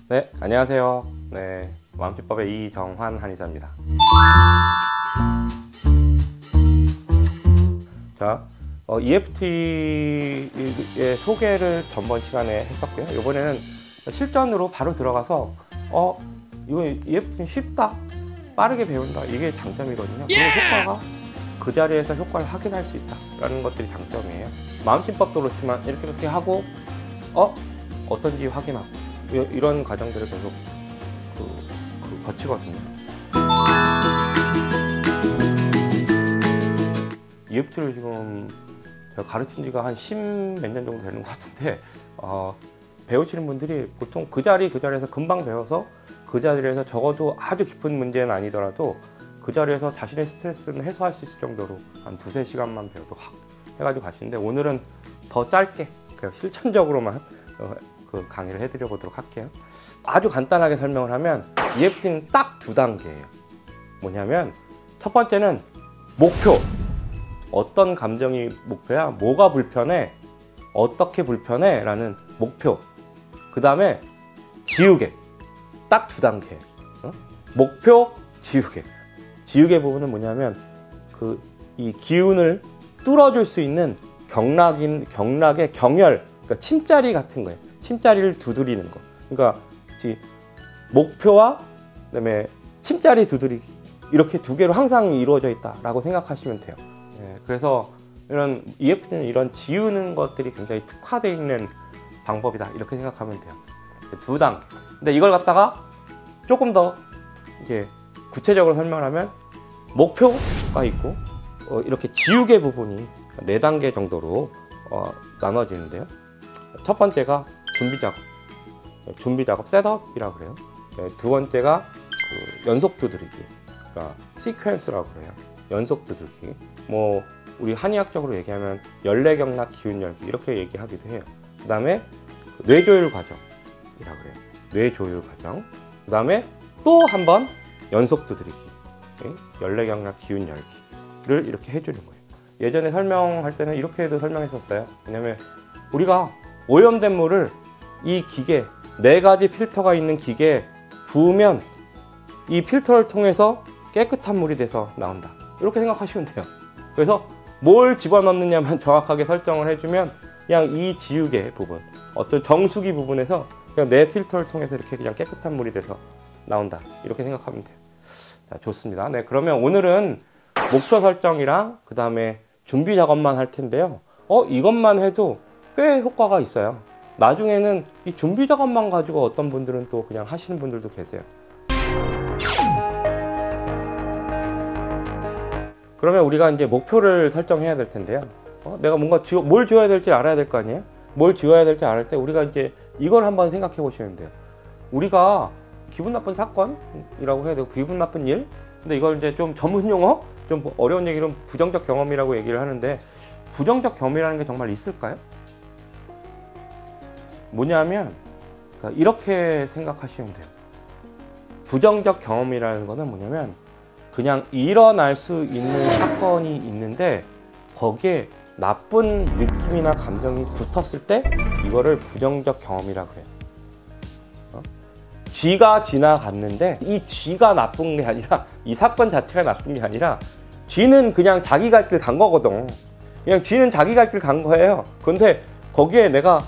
네, 안녕하세요. 네, 마음씨법의 이정환 한의사입니다. 자, EFT의 소개를 전번 시간에 했었고요. 이번에는 실전으로 바로 들어가서 이거 EFT는 쉽다, 빠르게 배운다, 이게 장점이거든요. 그리고 효과가 그 자리에서 효과를 확인할 수 있다라는 것들이 장점이에요. 마음심법도 그렇지만 이렇게 하고 어떤지 확인하고 이런 과정들을 계속 거치거든요. EFT를 지금 제가 가르친 지가 한 10 몇 년 정도 되는 것 같은데 배우시는 분들이 보통 그 자리에서 금방 배워서 그 자리에서 적어도 아주 깊은 문제는 아니더라도 그 자리에서 자신의 스트레스는 해소할 수 있을 정도로 한 2~3시간만 배워도 확 해가지고 가시는데, 오늘은 더 짧게 그냥 실천적으로만 그 강의를 해드려 보도록 할게요. 아주 간단하게 설명을 하면 EFT는 딱 2단계예요. 뭐냐면 첫 번째는 목표. 어떤 감정이 목표야? 뭐가 불편해? 어떻게 불편해? 라는 목표. 그 다음에 지우개. 딱 2단계. 목표, 지우개. 지우개 부분은 뭐냐면 이 기운을 뚫어줄 수 있는 경락의 경혈, 그러니까 침자리 같은 거예요. 침자리를 두드리는 거. 그러니까 목표와 그다음에 침자리 두드리기, 이렇게 2개로 항상 이루어져 있다라고 생각하시면 돼요. 그래서 이런 EFT는 이런 지우는 것들이 굉장히 특화되어 있는 방법이다, 이렇게 생각하면 돼요. 2단계. 근데 이걸 갖다가 조금 더 이제 구체적으로 설명을 하면 목표가 있고 이렇게 지우개 부분이 4단계 정도로 나눠지는데요. 첫 번째가 준비 작업 셋업이라고 그래요. 두 번째가 연속 두드리기, 그러니까 시퀀스라고 그래요. 연속 두들기. 뭐 우리 한의학적으로 얘기하면 열내경락 기운열기, 이렇게 얘기하기도 해요. 그 다음에 뇌조율 과정이라고 그래요. 뇌조율 과정. 그 다음에 또 한 번 연속 두드리기, 열내경락 기운열기를 이렇게 해주는 거예요. 예전에 설명할 때는 이렇게도 설명했었어요. 왜냐면 우리가 오염된 물을 이 기계, 4가지 필터가 있는 기계에 부으면 이 필터를 통해서 깨끗한 물이 돼서 나온다, 이렇게 생각하시면 돼요. 그래서 뭘 집어넣느냐만 정확하게 설정을 해주면 그냥 이 지우개 부분, 어떤 정수기 부분에서 그냥 내 필터를 통해서 이렇게 그냥 깨끗한 물이 돼서 나온다, 이렇게 생각하면 돼요. 자, 좋습니다. 네, 그러면 오늘은 목표 설정이랑 그 다음에 준비 작업만 할 텐데요. 이것만 해도 꽤 효과가 있어요. 나중에는 이 준비 작업만 가지고 어떤 분들은 또 그냥 하시는 분들도 계세요. 그러면 우리가 이제 목표를 설정해야 될 텐데요. 내가 뭔가 뭘 지워야 될지 알아야 될 거 아니에요? 뭘 지워야 될지 알을 때 우리가 이제 이걸 한번 생각해 보시면 돼요. 우리가 기분 나쁜 사건이라고 해야 되고 기분 나쁜 일? 근데 이걸 이제 좀 전문 용어? 좀 어려운 얘기로 부정적 경험이라고 얘기를 하는데, 부정적 경험이라는 게 정말 있을까요? 뭐냐면 이렇게 생각하시면 돼요. 부정적 경험이라는 거는 뭐냐면 그냥 일어날 수 있는 사건이 있는데 거기에 나쁜 느낌이나 감정이 붙었을 때 이거를 부정적 경험이라고 해요. 쥐가 지나갔는데 이 쥐가 나쁜 게 아니라, 이 사건 자체가 나쁜 게 아니라 쥐는 그냥 자기 갈 길 간 거거든. 그냥 쥐는 자기 갈 길 간 거예요. 그런데 거기에 내가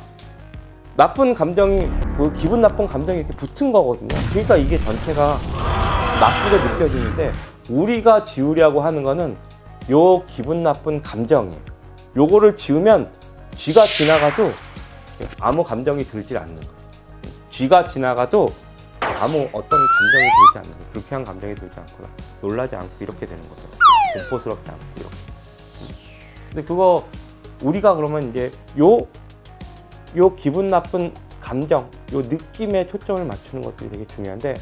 나쁜 감정이, 기분 나쁜 감정이 이렇게 붙은 거거든요. 그러니까 이게 전체가 나쁘게 느껴지는데, 우리가 지우려고 하는 거는 요 기분 나쁜 감정이에요. 요거를 지우면 쥐가 지나가도 아무 감정이 들지 않는 거예요. 쥐가 지나가도 아무 어떤 감정이 들지 않는 거예요. 불쾌한 감정이 들지 않거나 놀라지 않고 이렇게 되는 거죠. 공포스럽지 않고 이렇게. 근데 그거 우리가 그러면 이제 요 기분 나쁜 감정, 요 느낌에 초점을 맞추는 것들이 되게 중요한데,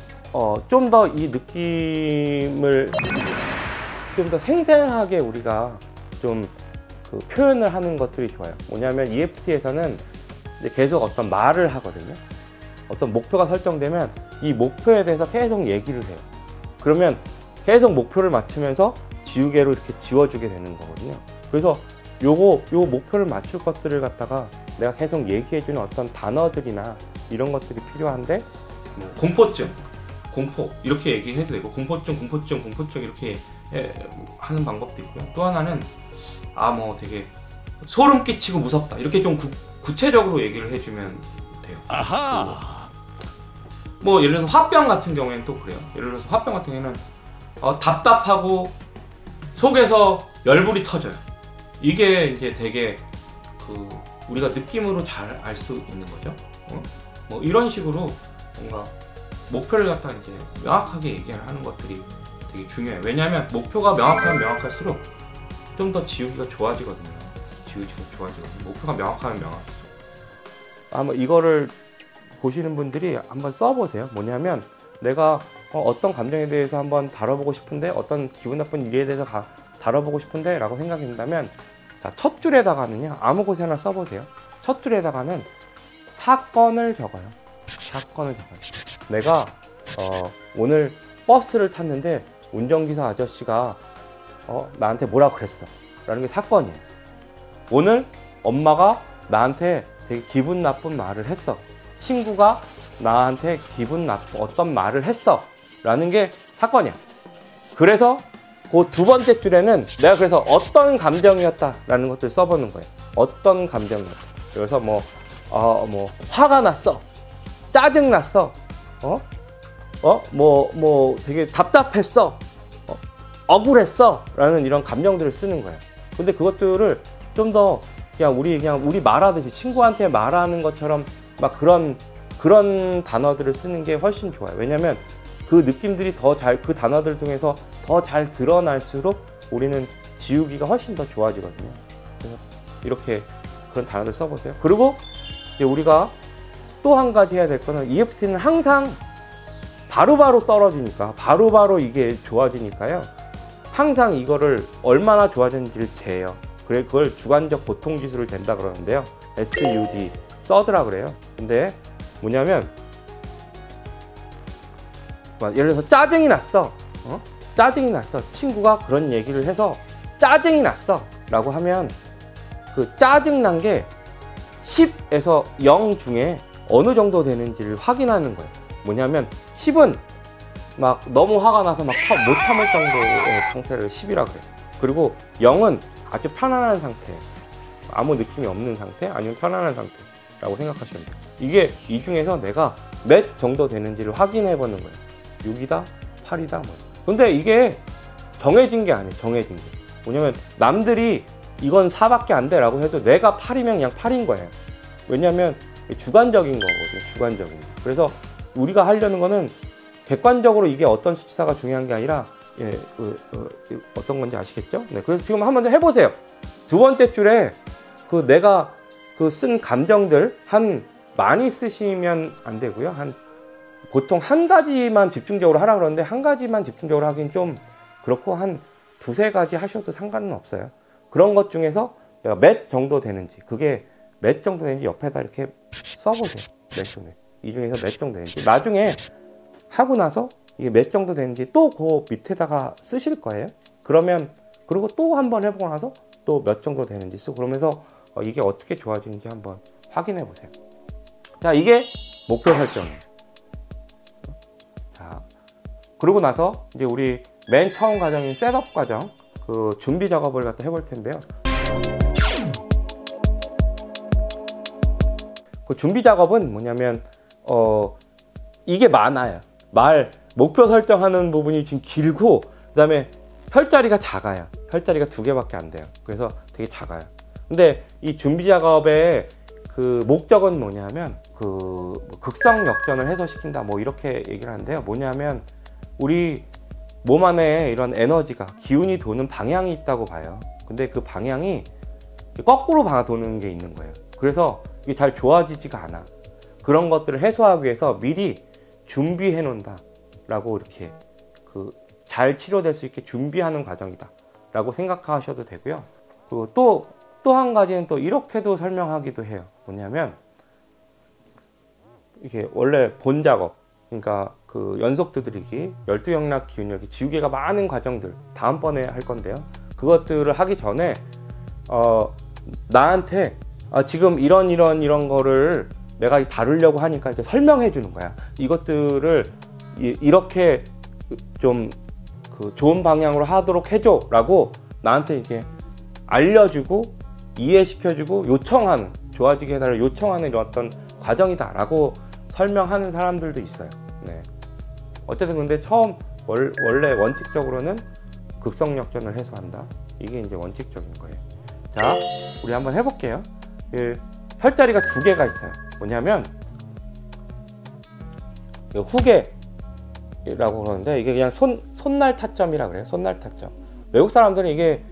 좀 더 이 느낌을 좀 더 생생하게 우리가 좀 표현을 하는 것들이 좋아요. 뭐냐면 EFT에서는 이제 계속 어떤 말을 하거든요. 어떤 목표가 설정되면 이 목표에 대해서 계속 얘기를 해요. 그러면 계속 목표를 맞추면서 지우개로 이렇게 지워주게 되는 거거든요. 그래서 요 목표를 맞출 것들을 갖다가 내가 계속 얘기해주는 어떤 단어들이나 이런 것들이 필요한데, 뭐 공포증, 공포 이렇게 얘기해도 되고 공포증 이렇게 하는 방법도 있고요. 또 하나는 뭐 되게 소름 끼치고 무섭다 이렇게 좀 구체적으로 얘기를 해주면 돼요. 아하. 뭐 예를 들어서 화병 같은 경우에는 또 그래요. 예를 들어서 화병 같은 경우에는 답답하고 속에서 열불이 터져요. 이게 이제 되게 우리가 느낌으로 잘 알 수 있는 거죠. 뭐 이런 식으로 뭔가 목표를 갖다 이제 명확하게 얘기를 하는 것들이 되게 중요해요. 왜냐하면 목표가 명확하면 명확할수록 좀 더 지우기가 좋아지거든요. 목표가 명확하면 명확해져. 한번 이거를 보시는 분들이 한번 써보세요. 뭐냐면 내가 어떤 감정에 대해서 한번 다뤄보고 싶은데, 어떤 기분 나쁜 일에 대해서 다뤄보고 싶은데 라고 생각한다면, 자, 첫 줄에다가는요, 아무 곳에나 써보세요. 첫 줄에다가는 사건을 적어요. 내가 오늘 버스를 탔는데 운전기사 아저씨가 나한테 뭐라 그랬어 라는 게 사건이에요. 오늘 엄마가 나한테 되게 기분 나쁜 말을 했어. 친구가 나한테 기분 나쁜 어떤 말을 했어 라는 게 사건이야. 그래서 그 두 번째 줄에는 내가 그래서 어떤 감정이었다 라는 것들 써보는 거예요. 어떤 감정이었다. 그래서 뭐 화가 났어, 짜증 났어, 되게 답답했어, 억울했어 라는 이런 감정들을 쓰는 거예요. 근데 그것들을 좀 더 그냥 우리 말하듯이 친구한테 말하는 것처럼 막 그런 단어들을 쓰는 게 훨씬 좋아요. 왜냐면 그 느낌들이 그 단어들을 통해서 더 잘 드러날수록 우리는 지우기가 훨씬 더 좋아지거든요. 그래서 이렇게 그런 단어들 써보세요. 그리고 이제 우리가 또 한 가지 해야 될 거는, EFT는 항상 바로바로 떨어지니까, 바로바로 이게 좋아지니까요. 항상 이거를 얼마나 좋아졌는지를 재요. 그래, 그걸 주관적 보통지수를 잰다 그러는데요. SUD, 서드라 그래요. 근데 뭐냐면, 예를 들어서 짜증이 났어. 짜증이 났어. 친구가 그런 얘기를 해서 짜증이 났어 라고 하면, 그 짜증난 게 10에서 0 중에 어느 정도 되는지를 확인하는 거예요. 뭐냐면 10은 막 너무 화가 나서 막 못 참을 정도의 상태를 10이라 그래요. 그리고 0은 아주 편안한 상태, 아무 느낌이 없는 상태, 아니면 편안한 상태라고 생각하시면 돼요. 이게 이 중에서 내가 몇 정도 되는지를 확인해 보는 거예요. 6이다, 8이다 뭐. 근데 이게 정해진 게 아니에요. 정해진 게. 뭐냐면 남들이 이건 4밖에 안 돼 라고 해도 내가 8이면 그냥 8인 거예요. 왜냐면 주관적인 거거든요. 주관적인 거. 그래서 우리가 하려는 거는 객관적으로 이게 어떤 수치사가 중요한 게 아니라, 어떤 건지 아시겠죠? 네, 그래서 지금 한번 해보세요. 두 번째 줄에 내가 쓴 감정들 많이 쓰시면 안 되고요. 보통 한 가지만 집중적으로 하라 그러는데, 한 가지만 집중적으로 하긴 좀 그렇고, 한 두세 가지 하셔도 상관은 없어요. 그런 것 중에서 내가 몇 정도 되는지, 그게 몇 정도 되는지 옆에다 이렇게 써보세요. 몇 정도. 이 중에서 몇 정도 되는지. 나중에 하고 나서 이게 몇 정도 되는지 또 그 밑에다가 쓰실 거예요. 그리고 또 한번 해보고 나서 또 몇 정도 되는지 쓰고, 그러면서 이게 어떻게 좋아지는지 한번 확인해 보세요. 자, 이게 목표 설정이에요. 자, 그러고 나서 이제 우리 맨 처음 과정인 셋업 과정, 준비 작업을 갖다 해볼 텐데요. 그 준비 작업은 뭐냐면, 이게 많아요. 목표 설정하는 부분이 지금 길고, 그 다음에 펼자리가 작아요. 펼자리가 2개밖에 안 돼요. 그래서 되게 작아요. 근데 이 준비 작업의 그 목적은 뭐냐면, 극성 역전을 해소시킨다, 뭐 이렇게 얘기를 하는데요. 뭐냐면, 우리 몸 안에 이런 에너지가, 기운이 도는 방향이 있다고 봐요. 근데 그 방향이 거꾸로 도는 게 있는 거예요. 그래서 이게 잘 좋아지지가 않아. 그런 것들을 해소하기 위해서 미리 준비해 놓는다 라고, 이렇게 잘 치료될 수 있게 준비하는 과정이다 라고 생각하셔도 되고요. 그리고 또 한 가지는 또 이렇게도 설명하기도 해요. 뭐냐면, 이게 원래 본 작업, 그러니까 연속 두드리기, 12영락 기운력이 지우개가 많은 과정들 다음번에 할 건데요. 그것들을 하기 전에 나한테 지금 이런 거를 내가 다루려고 하니까 이렇게 설명해 주는 거야. 이것들을 이렇게 좀 그 좋은 방향으로 하도록 해줘 라고 나한테 이렇게 알려주고 이해시켜주고 요청하는, 좋아지게 해달라고 요청하는 이런 어떤 과정이다 라고 설명하는 사람들도 있어요. 네. 어쨌든 근데 원래 원칙적으로는 극성역전을 해소한다. 이게 이제 원칙적인 거예요. 자, 우리 한번 해볼게요. 혈자리가 두 개가 있어요. 뭐냐면 후계라고 그러는데 이게 그냥 손날 타점이라 그래요. 손날 타점. 외국 사람들은 이게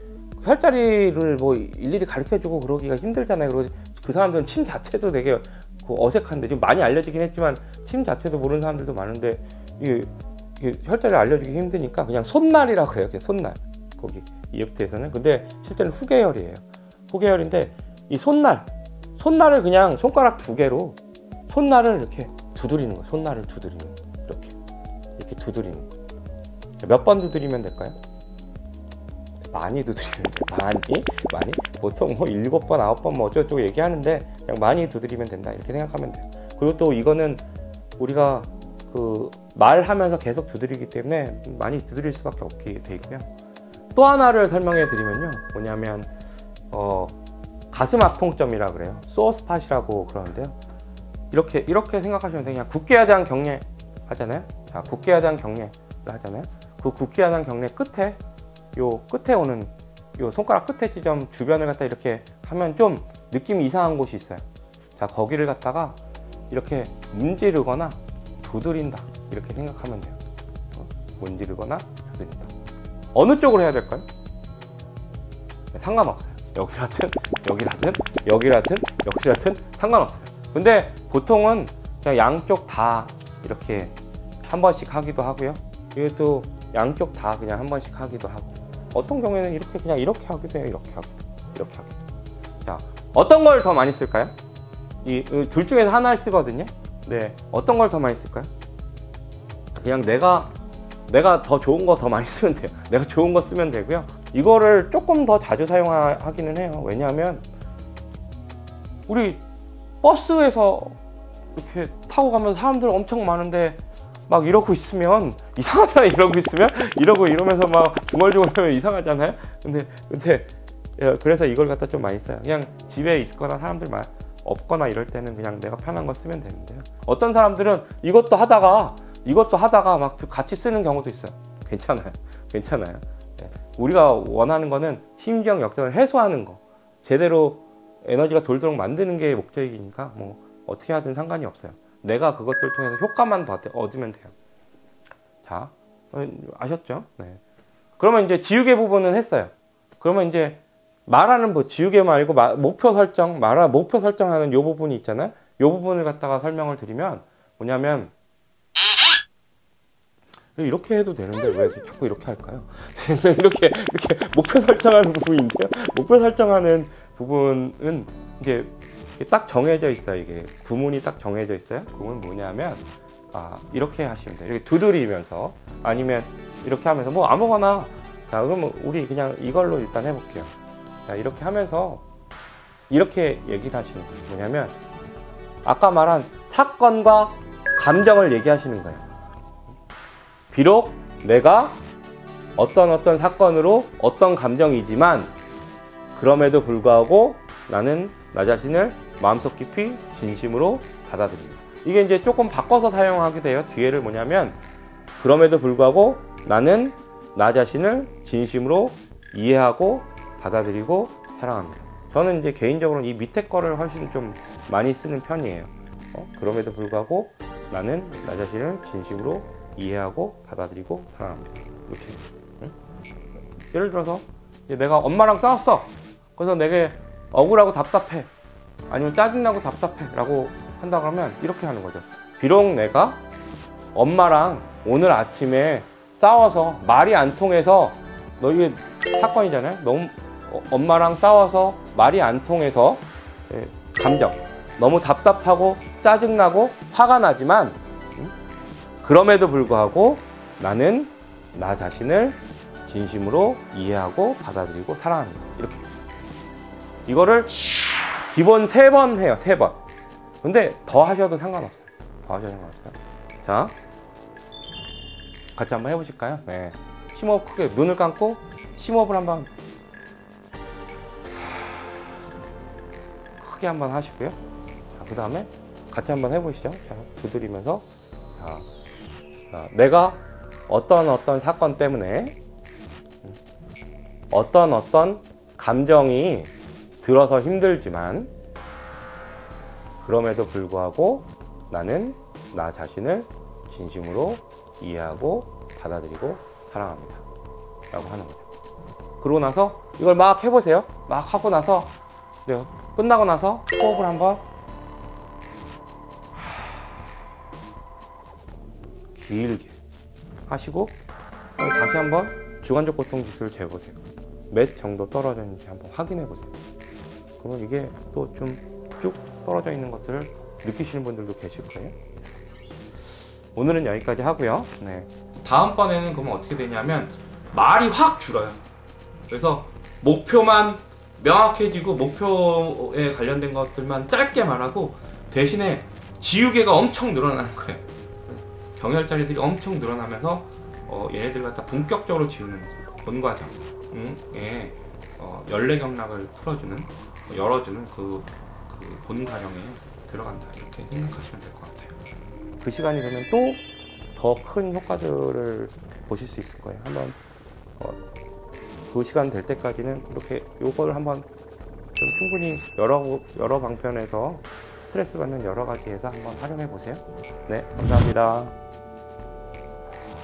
혈자리를 뭐 일일이 가르쳐주고 그러기가 힘들잖아요. 그리고 그 사람들은 침 자체도 되게 어색한데, 지금 많이 알려지긴 했지만 침 자체도 모르는 사람들도 많은데 이게 혈자리를 알려주기 힘드니까 그냥 손날이라고 그래요. 그냥 손날. 거기 이집트에서는. 근데 실제는 후계혈이에요. 후계혈인데 이 손날을 그냥 손가락 두 개로 손날을 이렇게 두드리는 거예요. 손날을 두드리는 거예요. 이렇게 두드리는 거예요. 몇 번 두드리면 될까요? 많이 두드리면 돼요. 많이 보통 뭐 7번, 9번 뭐 어쩌고저쩌고 얘기하는데 그냥 많이 두드리면 된다 이렇게 생각하면 돼요. 그리고 또 이거는 우리가 그 말하면서 계속 두드리기 때문에 많이 두드릴 수밖에 없게 돼 있고요. 또 하나를 설명해 드리면요, 뭐냐면 가슴 압통점이라 그래요. 소어 스팟이라고 그러는데요. 이렇게 생각하시면 돼요. 그냥 굳게에 대한 경례 하잖아요. 자, 굳게에 대한 경례를 하잖아요. 그 굳게에 대한 경례 끝에 끝에 오는 요 손가락 끝에 지점 주변을 갖다 이렇게 하면 좀 느낌이 이상한 곳이 있어요. 자, 거기를 갖다가 이렇게 문지르거나 두드린다 이렇게 생각하면 돼요. 문지르거나 두드린다. 어느 쪽으로 해야 될까요? 상관없어요. 여기라든 상관없어요. 근데 보통은 그냥 양쪽 다 이렇게 한 번씩 하기도 하고요. 이것도 양쪽 다 그냥 한 번씩 하기도 하고, 어떤 경우에는 이렇게 그냥 이렇게 하기도 해요. 이렇게 하기도. 자, 어떤 걸 더 많이 쓸까요? 이 둘 중에서 하나를 쓰거든요. 네, 어떤 걸 더 많이 쓸까요? 그냥 내가 더 좋은 거 더 많이 쓰면 돼요. 내가 좋은 거 쓰면 되고요. 이거를 조금 더 자주 사용하기는 해요. 왜냐하면 우리 버스에서 이렇게 타고 가면서 사람들 엄청 많은데 막 이러고 있으면 이상하잖아요. 이러면서 막 중얼중얼하면 이상하잖아요. 근데 그래서 이걸 갖다 좀 많이 써요. 그냥 집에 있거나 사람들 없거나 이럴 때는 그냥 내가 편한 거 쓰면 되는데요. 어떤 사람들은 이것도 하다가 막 같이 쓰는 경우도 있어요. 괜찮아요. 네. 우리가 원하는 거는 심경 역전을 해소하는 거, 제대로 에너지가 돌도록 만드는 게 목적이니까 뭐 어떻게 하든 상관이 없어요. 내가 그것들을 통해서 효과만 얻으면 돼요. 자, 아셨죠? 네. 그러면 이제 지우개 부분은 했어요. 그러면 이제 말하는 지우개 말고 목표 설정하는 요 부분이 있잖아요. 요 부분을 갖다가 설명을 드리면 뭐냐면, 이렇게 해도 되는데 왜 자꾸 이렇게 할까요? 이렇게 목표 설정하는 부분인데요. 목표 설정하는 부분은 이게 딱 정해져 있어요. 이게 구문이 딱 정해져 있어요. 구문은 뭐냐면 이렇게 하시면 돼요. 이렇게 두드리면서, 아니면 이렇게 하면서 뭐 아무거나. 자, 그러면 우리 그냥 이걸로 일단 해볼게요. 자, 이렇게 하면서 이렇게 얘기를 하시는 거예요. 뭐냐면 아까 말한 사건과 감정을 얘기하시는 거예요. 비록 내가 어떤 사건으로 어떤 감정이지만 그럼에도 불구하고 나는 나 자신을 마음속 깊이 진심으로 받아들인다. 이게 이제 조금 바꿔서 사용하게 돼요. 뒤에를 뭐냐면 그럼에도 불구하고 나는 나 자신을 진심으로 이해하고 받아들이고 사랑합니다. 저는 이제 개인적으로는 이 밑에 거를 훨씬 좀 많이 쓰는 편이에요. 그럼에도 불구하고 나는 나 자신을 진심으로 이해하고 받아들이고 사랑합니다. 이렇게. 응? 예를 들어서 이제 내가 엄마랑 싸웠어. 그래서 내게 억울하고 답답해, 아니면 짜증나고 답답해 라고 한다 그러면 이렇게 하는 거죠. 비록 내가 엄마랑 오늘 아침에 싸워서 말이 안 통해서, 이게 사건이잖아요. 엄마랑 싸워서 말이 안 통해서 감정, 너무 답답하고 짜증나고 화가 나지만 그럼에도 불구하고 나는 나 자신을 진심으로 이해하고 받아들이고 사랑합니다. 이렇게. 이거를 기본 3번 해요. 3번. 근데 더 하셔도 상관없어요. 더 하셔도 상관없어요. 자, 같이 한번 해보실까요? 네. 심호흡 크게 눈을 감고 심호흡을 한번 크게 한번 하시고요. 자, 그 다음에 같이 한번 해보시죠. 자, 두드리면서 자, 내가 어떤 사건 때문에 어떤 감정이 들어서 힘들지만 그럼에도 불구하고 나는 나 자신을 진심으로 이해하고 받아들이고 사랑합니다 라고 하는 거죠. 그러고 나서 이걸 막 해보세요. 막 하고 나서 끝나고 나서 호흡을 한번 길게 하시고 다시 한번 주관적 고통 지수를 재보세요. 몇 정도 떨어졌는지 한번 확인해 보세요. 그러면 이게 또 좀 쭉 떨어져 있는 것들을 느끼시는 분들도 계실 거예요. 오늘은 여기까지 하고요. 네. 다음번에는 그러면 어떻게 되냐면 말이 확 줄어요. 그래서 목표만 명확해지고 목표에 관련된 것들만 짧게 말하고 대신에 지우개가 엄청 늘어나는 거예요. 경혈자리들이 엄청 늘어나면서 얘네들 갖다 본격적으로 지우는 본과정에 연례경락을 풀어주는 열어주는 그 본과정에 들어간다 이렇게 생각하시면 될 것 같아요. 그 시간이 되면 또 더 큰 효과들을 보실 수 있을 거예요. 한번 그 시간 될 때까지는 이렇게 요거를 한번 좀 충분히 여러 방편에서 스트레스 받는 여러 가지에서 한번 활용해 보세요. 네, 감사합니다.